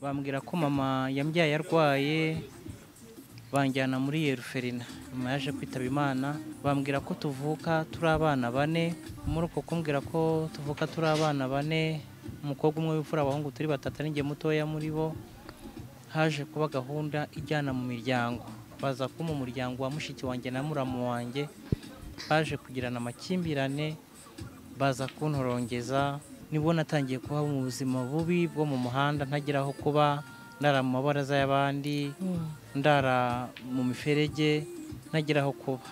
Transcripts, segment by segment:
bambwira ko mama yambyaye arwaye banjyana muri Yeruferina, mama yaje kwitaba Imana, bambwira ko tuvuka turi abana bane. Muri uko kumbwira ko tuvuka turi abana bane, umukobwa umwe w'imfura, abahungu turi batatu n'inge mutoya muri bo, haje kuba gahunda ijyana mu miryango, baza ko mu muryango wa mushiki wanjye na muramu wanjye baje kugirana amakimbirane, baza kuntorongeza. Nibwo natangiye kuba mu buzima bubi bwo mu muhanda, ntagira aho kuba, ndara mu mabaraza y'abandi, ndara mu miferege, ntagira aho kuba.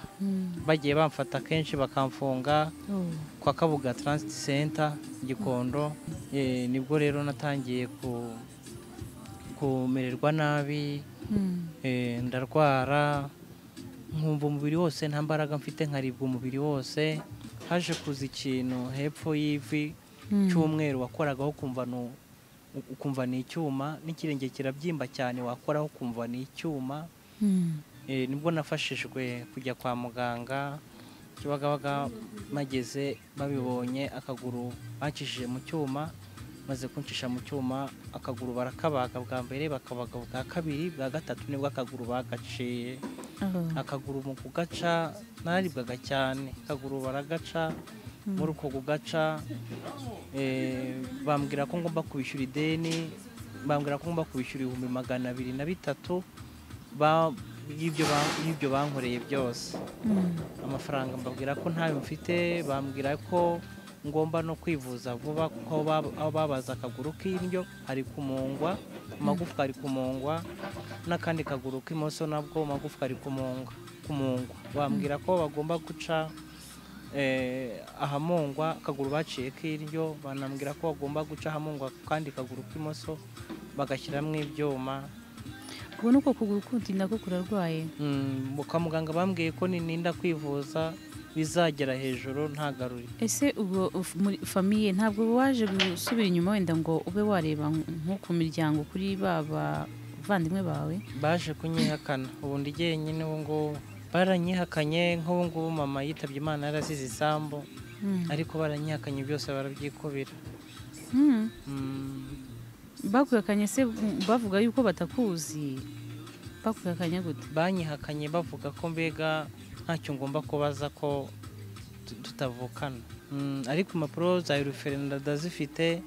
Bagiye bamfata kenshi bakamfunga kwa Kabuga Transit Center Gikondo. Nibwo rero natangiye kumererwa nabi, ndarwara, nkumva umubiri wose nta mbaraga mfite, nkaribwa umubiri wose. Haje kuza ikintu hepfo y'ivi cy'umweru wakoragaho ukumva ni icyuma, n'ikirenge kirabyimba cyane wakoraho ukumva ni icyuma. Nibwo nafashijwe kujya kwa muganga, kibagabaga mageze babibonye akaguru bakishije mu cyuma, maze kuncisha mu cyuma akaguru barakabaga bwa mbere, bakabaga bwa kabiri, bwa gatatu nibwo akaguru bagaciye. Akaguru mu kugaca naribwaga cyane, akaguru baragaca. Muri uko kugaca bambwira ko ngomba kubishyura ideni, bambwira ko ngomba kubishyura 223 y'ibyo bankoreye byose. Amafaranga mbabwira ko ntayo mfite, bambwira ko ngomba no kwivuza vuba, kuko aho babaza akaguru k'indyo hari kumungwa, amagufwa ari kumungwa, n'akandi kaguru k'imoso nabwo amagufwa ari kumungwa. Bambwira ko bagomba guca ahamungwa akaguru baciye k'indyo, banambwira ko bagomba guca ahamungwa kandi kaguru k'imoso bagashyiramo ibyuma. Ubu nuko kuguru kundi nako kurarwaye. Kwa muganga bambwiye ko nininda kwivuza bizagera hejuru ntagaruri. Ese ubwo muri famiye ntabwo waje gusubira inyuma wenda ngo ube wareba nko ku miryango kuri baba vandimwe bawe? Baje kunyihakana, ubu ndi jyenyine. Ubu ngo baranyihakanye, nk'ubu ngubu mama yitabye Imana yarasize isambu, ariko baranyihakanye byose barabyikubira. Bakuyakanye se bavuga yuko batakuzi? Bakuyakanye gute? Banyihakanye bavuga ko mbega ntacyo ngomba kubaza, ko tutavukana. Ariko impapuro za Yeruferina ndazifite,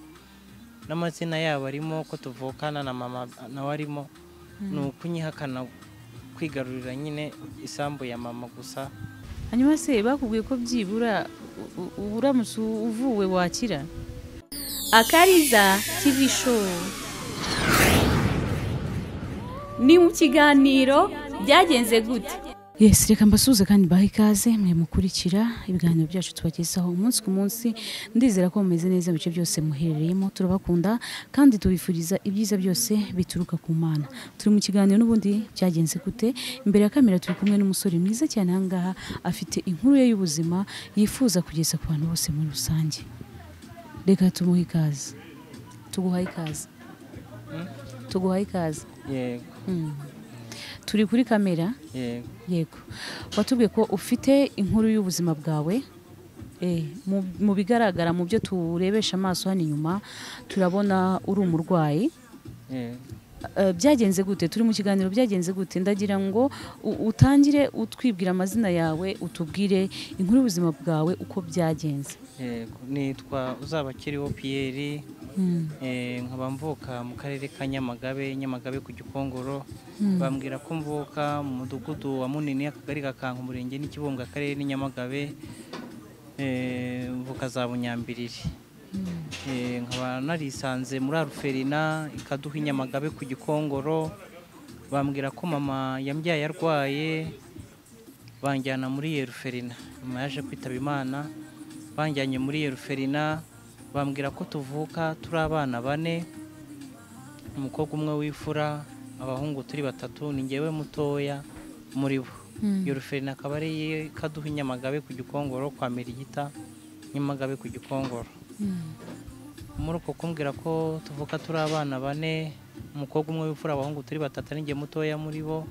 n'amazina yabo arimo, ko tuvukana, na mama nawe arimo. Ni ukunyihakana, kwigarurira nyine isambu ya mama gusa. Hanyuma se bakubwiye ko byibura uramutse uvuwe wakira? Akariza TV show ni mu kiganiro byagenze gute. Yes, reka mbasuze kandi bahe ikaze mwe mukurikira ibiganiro byacu tubagezaho umunsi ku munsi. Ndizera ko mumeze neza mu bice byose muherereyemo, turabakunda kandi tubifuriza ibyiza byose bituruka ku Mana. Turi mu kiganiro n'ubundi byagenze gute. Imbere ya kamera turi kumwe n'umusore mwiza cyane ahangaha, afite inkuru ye y'ubuzima yifuza kugeza ku bantu bose muri rusange. Reka tumuhe ikaze. Tuguhaye ikaze. Tuguhaye ikaze. Yego. Turi kuri kamera. Yego. Watubwiye ko ufite inkuru y'ubuzima bwawe. Mu bigaragara mu byo turebesha amaso hano inyuma turabona uri umurwayi. Byagenze gute? Turi mu kiganiro byagenze gute? Ndagira ngo utangire utwibwira amazina yawe, utubwire inkuru y'ubuzima bwawe uko byagenze. Yego, nitwa Uzabakiriho Pierre. Nkaba mvuka mu karere ka Nyamagabe ku Gikongoro. Bambwira ko mvuka mu mudugudu wa Munini, akagari ka Kanka, umurenge n'Ikibumbwe, akarere ni Nyamagabe. Mvuka za Bunyambiriri. Nkaba narisanze muri Yeruferina ikaduha Nyamagabe ku Gikongoro. Bambwira ko mama yambyaye arwaye, banjyana muri Yeruferina. Mama yaje kwitaba Imana, banjyanye muri Yeruferina. Bambwira ko tuvuka turi abana bane, umukobwa umwe w'imfura, abahungu turi batatu, ni njyewe mutoya muri bo. Yeruferina akaba ari ikaduha Nyamagabe ku Gikongoro, kwa Mirigita, Nyamagabe ku Gikongoro. Muri uko kumbwira ko tuvuka turi abana bane, umukobwa umwe w'imfura, abahungu turi batatu, n'inge mutoya muri bo,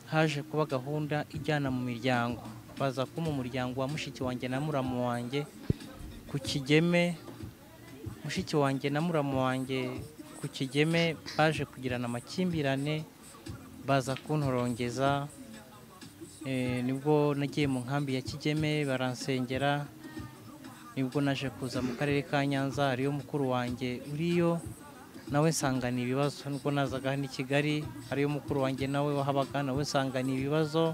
haje kuba gahunda ijyana mu miryango, baza ko mu muryango wa mushiki wanjye na muramu wanjye ku Kigeme, mushiki wanjye na muramu wanjye ku Kigeme baje kugirana amakimbirane baza kuntorongeza, nibwo nagiye mu nkambi ya Kigeme baransengera, nibwo naje kuza mu karere ka Nyanza, hariyo mukuru wanjye uriyo nawe nsangana ibibazo, nubwo nazaga hano i Kigali hariyo mukuru wanjye nawe wahabaga nawe nsangana ibibazo.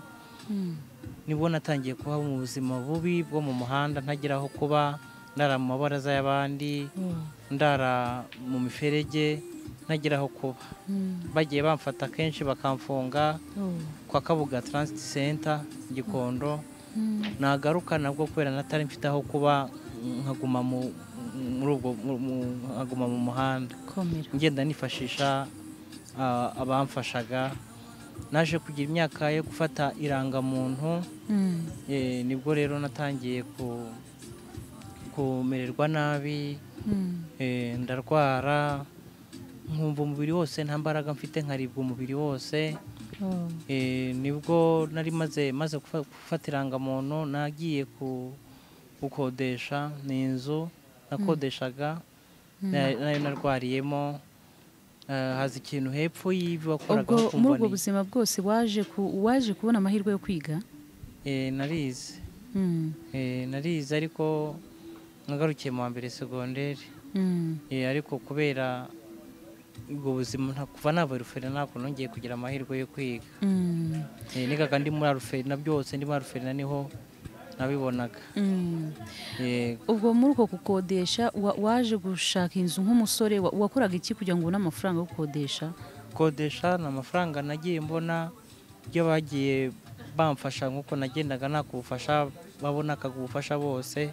Nibwo natangiye kuba mu buzima bubi bwo mu muhanda, ntagira aho kuba, ndara mu mabaraza y'abandi, ndara mu miferege, ntagira aho kuba. Bagiye bamfata kenshi bakamfunga kwa Kabuga Transit Center Gikondo, nagaruka nabwo kubera natari mfite aho kuba nkaguma nkaguma mu muhanda, ngenda nifashisha abamfashaga. Naje kugira imyaka yo gufata irangamuntu, nibwo rero natangiye kumererwa nabi, ndarwara nkumva umubiri wose nta mbaraga mfite, nkaribwa umubiri wose. Nibwo nari maze gufata irangamuntu, nagiye gukodesha, ni inzu nakodeshaga nayo narwariyemo. Haza ikintu hepfo y'ivi wakoraga ubwo muri ubwo buzima bwose waje kubona amahirwe yo kwiga? Narize narize ariko nagarukiye mu wa mbere segonderi. Ariko kubera ubwo buzima kuva nava Ruferina ntabwo nongeye kugira amahirwe yo kwiga. Nigaga ndi muri Ruferina, byose ndi muri Ruferina niho nabibonaga. Ubwo muri uko gukodesha waje gushaka inzu nk'umusore, wakoraga iki kugira ngo ubone amafaranga yo gukodesha? Kodesha ni amafaranga nagiye mbona, ibyo bagiye bamfasha nk'uko nagendaga nakubufasha, babona akagufasha bose.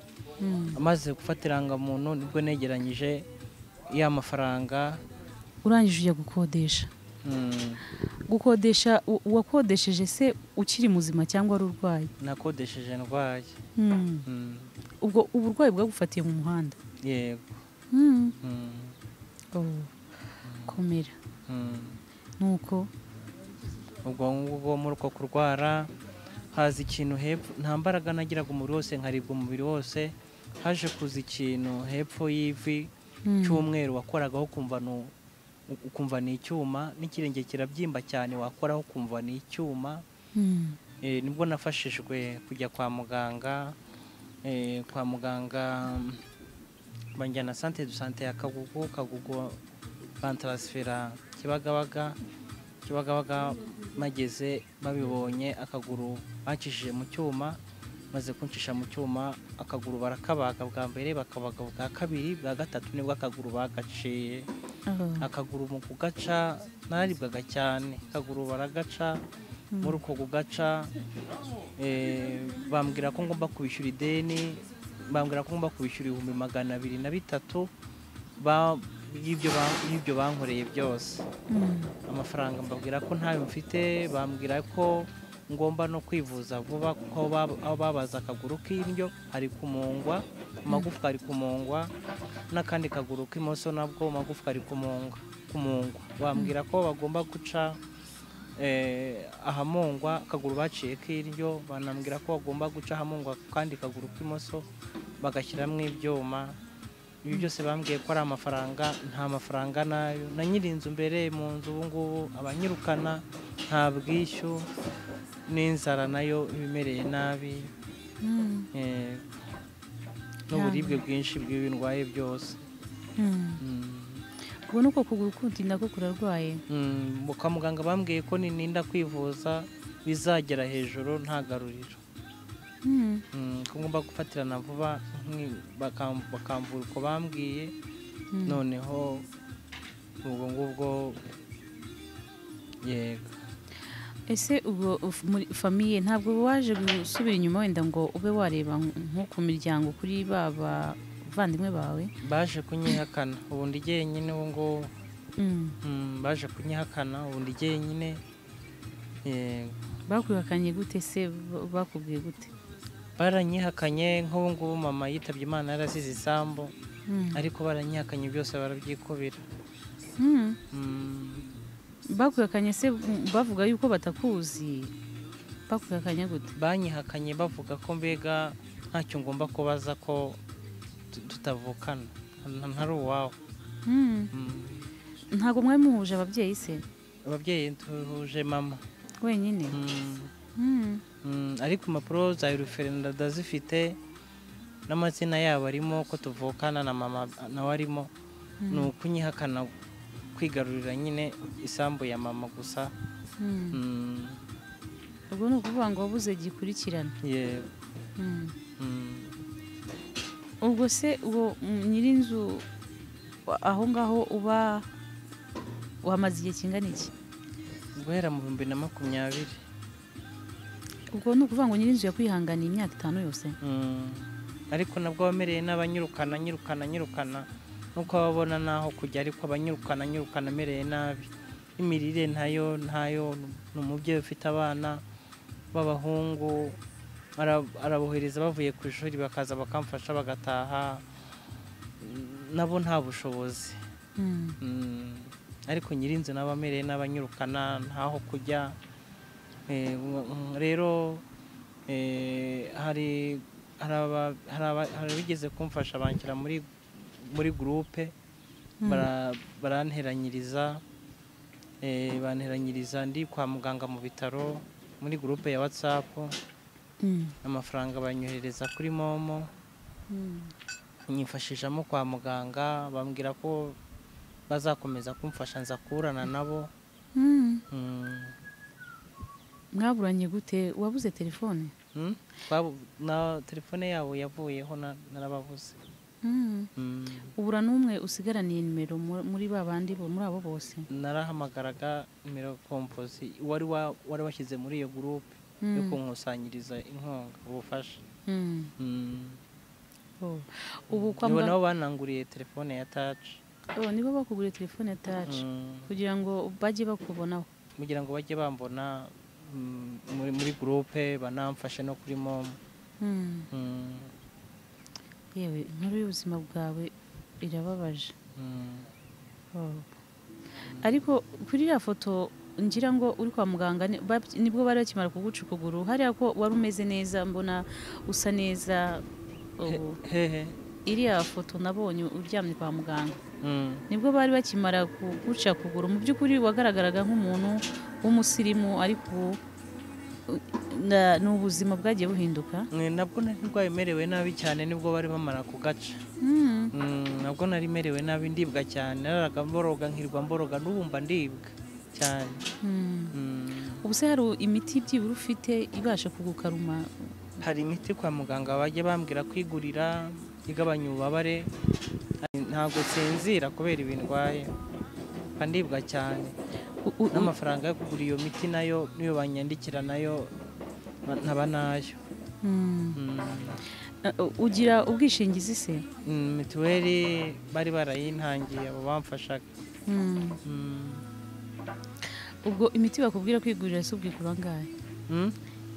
Amaze gufata irangamuntu nibwo negeranyije ya mafaranga. Urangije ujya gukodesha? Gukodesha wakodesheje se ukiri muzima cyangwa ari urwaye? Nakodesheje ndwaye. Ubwo uburwayi bwagufatiye mu muhanda? Yego. Komera. Nuko ubwo muri uko kurwara haza ikintu hepfo, nta mbaraga nagiraga umubiri wose, nkaribwa umubiri wose. Haje kuza ikintu hepfo y'ivi cy'umweru wakoragaho ukumva ni icyuma, n'ikirenge kirabyimba cyane wakoraho ukumva ni icyuma. Nibwo nafashijwe kujya kwa muganga. Kwa muganga banjyana Centre de Santé ya Kagugu bantransfera Kibagabaga. Mageze babibonye akaguru bacishije mu cyuma, maze kuncisha mu cyuma akaguru barakabaga bwa mbere, bakabaga bwa kabiri, bwa gatatu nibwo akaguru bagaciye. Akaguru mu kugaca naribwaga cyane, akaguru baragaca. Muri uko kugaca bambwira ko ngomba kubishyura ideni, bambwira ko ngomba kubishyura 223 y'ibyo bankoreye byose. Amafaranga mbabwira ko ntayo mfite, bambwira ko ngomba no kwivuza vuba, kuko aho babaza akaguru k'indyo hari kumungwa, amagufwa ari kumungwa, n'akandi kaguru k'imoso nabwo amagufwa ari kumungwa. Bambwira ko bagomba guca ahamungwa akaguru baciye k'indyo, banambwira ko bagomba guca ahamungwa kandi kaguru k'imoso bagashyiramo ibyuma. Ibi byose bambwiye ko ari amafaranga, nta mafaranga nayo. Na nyiri inzu mbere mu nzu ubu ngubu abanyirukana, nta bwishyu, n'inzara nayo ibimereye nabi, n'uburibwe bwinshi bw'ibindwaye byose. Ubu nuko kuguru kundi nako kurarwaye? Kwa muganga bambwiye ko nininda kwivuza bizagera hejuru nta garuriro. Ko ngomba gufatirana vuba, bakamvura uko bambwiye. Noneho ubwo ngubwo yego. Ese ubwo muri famiye ntabwo waje gusubira inyuma wenda ngo ube wareba nko ku miryango kuri bavandimwe bawe? Baje kunyihakana ubu ndi jyenyine. Ubu ngo baje kunyihakana ubu ndi jyenyine. Bakwihakanye gute se? Bakubwiye gute? Baranyihakanye nk'ubu ngubu mama yitabye Imana, yarasize isambu, ariko baranyihakanye byose barabyikubira. Bakwihakanye se bavuga yuko batakuzi? Bakwihakanye gute? Banyihakanye bavuga ko mbega ntacyo ngomba kubaza, ko tutavukana, ntari uwawe. ntago mwari muhuje ababyeyi se ababyeyi tuhuje mama wenyine ariko impapuro za referenda ndazifite n'amazina yabo arimo ko tuvukana na mama nawe arimo ni ukunyihakana kwigarurira nyine isambu ya mama gusa. ubwo ni ukuvuga ngo wabuze gikurikirana. yego ubwo se uwo nyirinzu aho ngaho uba wamaze igihe kingana iki? guhera mu 2020. ubwo ni ukuvuga ngo nyirinzu yakwihanganiye imyaka 5 yose? ariko nabwo wamereye n'abanyirukana nuko babona naho kujya, ariko abanyirukana amereye nabi. imirire ntayo ni umubyeyi ufite abana b'abahungu, arabohereza bavuye ku ishuri bakaza bakamfasha bagataha, nabo nta bushobozi. ariko nyirinzu n'abamereye n'abanyirukana ntaho kujya. rero hari bigeze kumfasha banshyira muri groupe baranteranyiriza ndi kwa muganga mu bitaro muri groupe ya WhatsApp. amafaranga banyohereza kuri momo nyifashishamo kwa muganga, bambwira ko bazakomeza kumfasha nza kurana nabo. mwaburanye gute? wabuze telefone? na telefone yabo yavuyeho narababuze. ubura n'umwe usigaraniye nimero muri babandi muri abo bose? narahamagaraga nimero kompozi wari washyize muri iyo groupe yo kunkusanyiriza inkunga ubufasha. ubu kwa muganga nabo bananguriye telefone ya touch. nibo bakuguriye telefone ya touch kugira ngo bajye bakubonaho, kugira ngo bajye bambona muri groupe banamfashe no kuri momo. yewe inkuru y'ubuzima bwawe irababaje. ariko kuri ya foto ngira ngo uri kwa muganga nibwo bari bakimara kuguca ukuguru, hariya ko wari umeze neza, mbona usa neza. hehe iriya foto nabonye uryamye kwa muganga nibwo bari bakimara kuguca ukuguru. mu by'ukuri wagaragaraga nk'umuntu w'umusirimu, ariko ni ubuzima bwagiye buhinduka. nabwo nari ndwayemerewe nabi cyane nibwo bari bamara kugaca. nabwo nari merewe nabi, ndibwa cyane, naraga mboroga nkirwa mboroga, n'ubumba ndibwa cyane. ubu se hari imiti byibura ufite ibasha kugukaruma? hari imiti kwa muganga bajya bambwira kwigurira igabanya ububabare. ntabwo sinzira kubera ibintu ndwaye, ndibwa cyane. n'amafaranga yo kugura iyo miti nayo niyo banyandikira nayo ntaba nayo. ugira ubwishingizi se? mituweli bari barayintangiye abo bamfashaga. ubwo imiti bakubwira kwigurira se ubwigura angahe?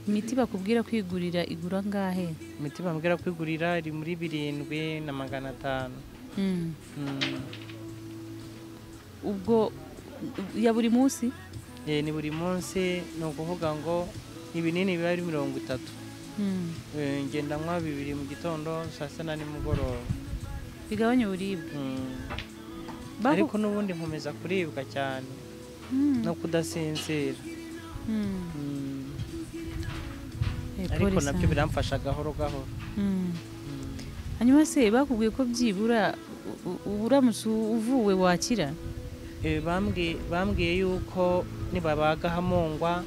imiti bakubwira kwigurira igura angahe? imiti bambwira kwigurira iri muri 7,500. ubwo ya buri munsi? ni buri munsi, ni ukuvuga ngo ibinini biba ari 30. ngenda nywa 2 mu gitondo, saa sita na nimugoroba. bigabanya uburibwe? ariko n'ubundi nkomeza kuribwa cyane no kudasinzira. ariko nabyo biramfasha gahoro gahoro. hanyuma se bakubwiye ko byibura uramutse uvuwe wakira? bambwiye yuko nibabaga ahamungwa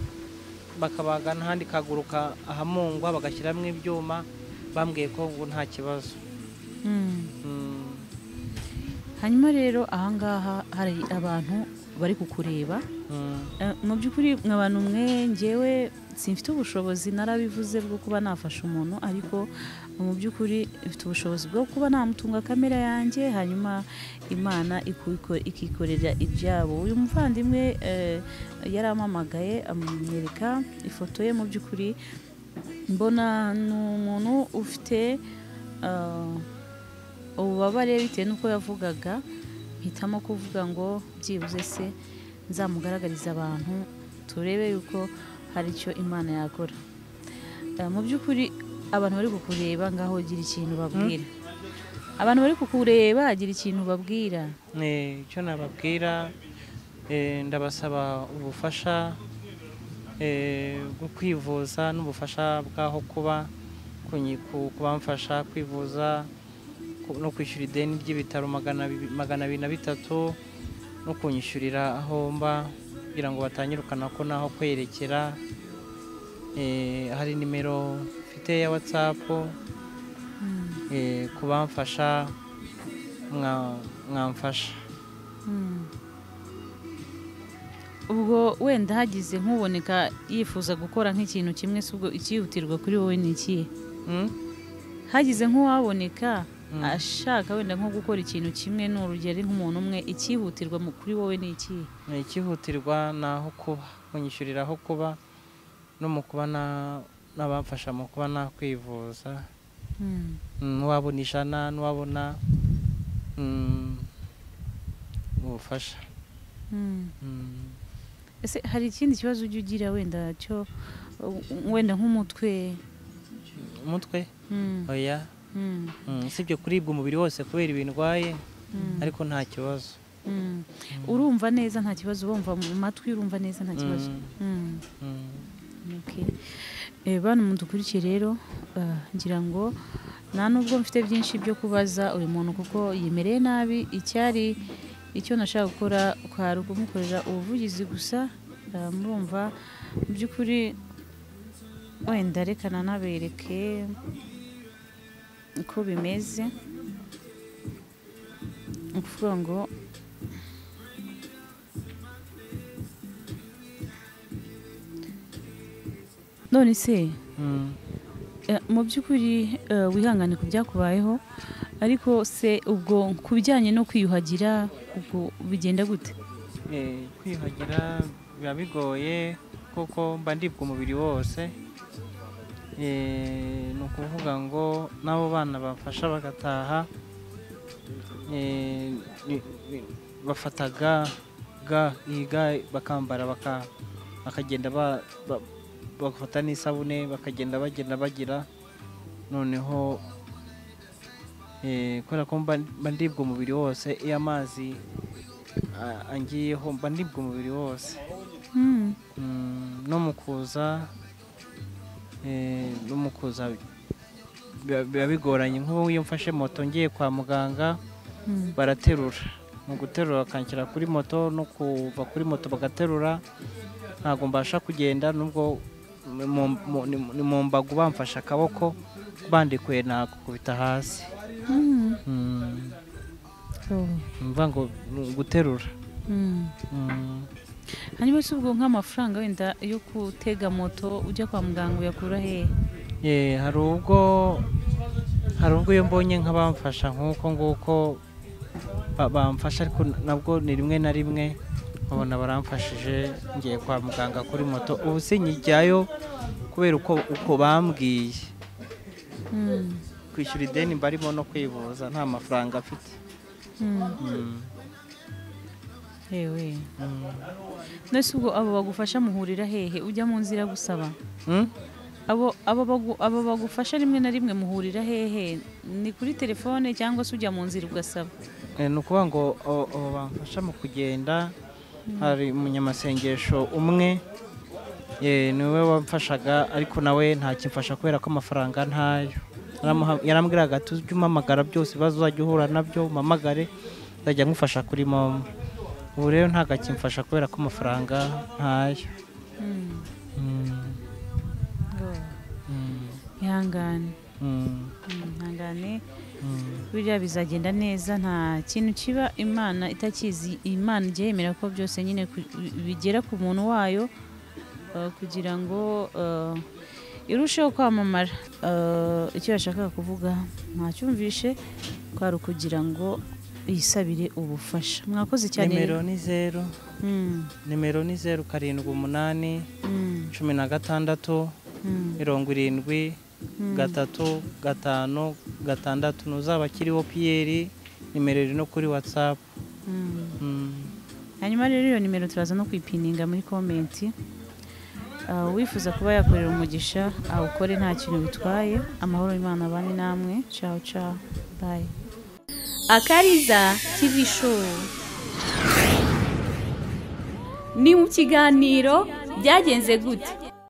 bakabaga n'ahandi kaguruka ahamungwa bagashyiramo ibyuma, bambwiye ko ngo nta kibazo. hanyuma rero ahangaha hari abantu bari kukureba. mu by'ukuri nk'abantu mwe ngewe simfite ubushobozi, narabivuze, bwo kuba nafasha umuntu, ariko mu by'ukuri mfite ubushobozi bwo kuba namutunga kamera yanjye, hanyuma Imana ikikorera ibyabo. uyu muvandimwe yarampamagaye amwereka ifoto ye. mu by'ukuri mbona ni umuntu ufite ububabare bitewe n'uko yavugaga, mpitamo kuvuga ngo byibuze se nzamugaragariza abantu turebe yuko hari icyo Imana yakora. mu by'ukuri abantu bari kukureba ngaho ugira ikintu babwira. abantu bari kukureba agira ikintu babwira. icyo nababwira ndabasaba ubufasha bwo kwivuza n'ubufasha bw'aho kuba kubamfasha kwivuza no kwishyura ideni ry'ibitaro 203 no kunyishyurira aho mba kugira ngo batanyirukana ko naho kwerekera. Hari nimero mfite ya WhatsApp kubamfasha mwamfasha. Ubwo wenda hagize nk'uboneka yifuza gukora nk'ikintu kimwe ubwo ikihutirwa kuri wowe ni iki? Hagize nk'uwaboneka ashaka wenda nko gukora ikintu kimwe n'urugero nk'umuntu umwe, ikihutirwa kuri wowe ni iki? Ikihutirwa naho kuba kunyishyurira aho kuba no mu kuba n'abamfasha mu kuba nakwivuza. N'uwabona ijana n'uwabona ubufasha. Ese hari ikindi kibazo ujya ugira wenda cyo wenda nk'umutwe? Oya. Sibyo kuribwa umubiri wose kubera ibintu ndwaye ariko nta kibazo. Urumva neza nta kibazo, wumva mu matwi urumva neza nta kibazo. Bana mudukurikiye rero ngira ngo nta nubwo mfite byinshi byo kubaza uyu muntu kuko yemereye nabi. Icyo nashaka gukora kwari ukumukorera ubuvugizi gusa. Murumva mu by'ukuri wenda reka nabereke uko bimeze. Ukuvuga ngo none se mu by'ukuri wihangane ku byakubayeho, ariko se ubwo ku bijyanye no kwiyuhagira ubwo bigenda gute? Kwiyuhagira biba bigoye kuko mba ndibwa umubiri wose. Ni ukuvuga ngo n'abo bana bafasha bagataha bafata iyi ga bakambara bakagenda bagafata n'isabune bakagenda bagira noneho kubera ko mba ndibwa umubiri wose. Iyo amazi angiyeho mba ndibwa umubiri wose. No mu kuza biba bigoranye. nk'ubu iyo mfashe moto ngiye kwa muganga baraterura, mu guterura bakanshyira kuri moto, no kuva kuri moto bagaterura. Ntabwo mbasha kugenda nubwo ni mu mbago bamfashe akaboko bandikuye nakubita hasi. Mva ngo guterura. Hanyuma se ubwo nk'amafaranga wenda yo gutega moto ujya kwa muganga uyakura hehe? Hari ubwo iyo mbonye nk'abamfasha nk'uko nguko bamfasha, ariko nabwo ni rimwe na rimwe nkabona baramfashije ngiye kwa muganga kuri moto. Ubu sinyijyayo kubera uko bambwiye. Kwishyura ideni mbarimo no kwivuza nta mafaranga afite. Yewe nese ubwo abo bagufasha muhurira hehe? Ujya mu nzira gusaba? Abo bagufasha rimwe na rimwe muhurira hehe? Ni kuri telefone cyangwa se ujya mu nzira ugasaba? Ni ukuvuga ngo abo bamfasha mu kugenda hari umunyamasengesho umwe niwe wamfashaga, ariko nawe ntakimfasha kubera ko amafaranga ntayo. Yarambwiraga ati ujye umpamagara byose ibibazo uzajya uhura nabyo umpamagare nzajya ngufasha kuri momo. Ubu rero ntabwo akimfasha kubera ko amafaranga ntayo. Ihangane. Biriya bizagenda neza, nta kintu kiba Imana itakizi. Imana ijya yemera ko byose nyine bigera ku muntu wayo kugira ngo irusheho kwamamara. Icyo yashakaga kuvuga ntacyumvishe, kwari ukugira ngo yisabire ubufasha. Mwakoze cyane. Nimero ni 0 nimero ni 078 16 70 356. Nuzaba kiriho Pierre, nimero iri no kuri WhatsApp. Hanyuma rero iyo nimero turaza no kwipininga muri comment. Wifuza kuba yakorera umugisha awukore nta kintu bitwaye. Amahoro y'Imana abane namwe. Ciao ciao. Bye. Akariza TV Show. Ni mu kiganiro byagenze gute?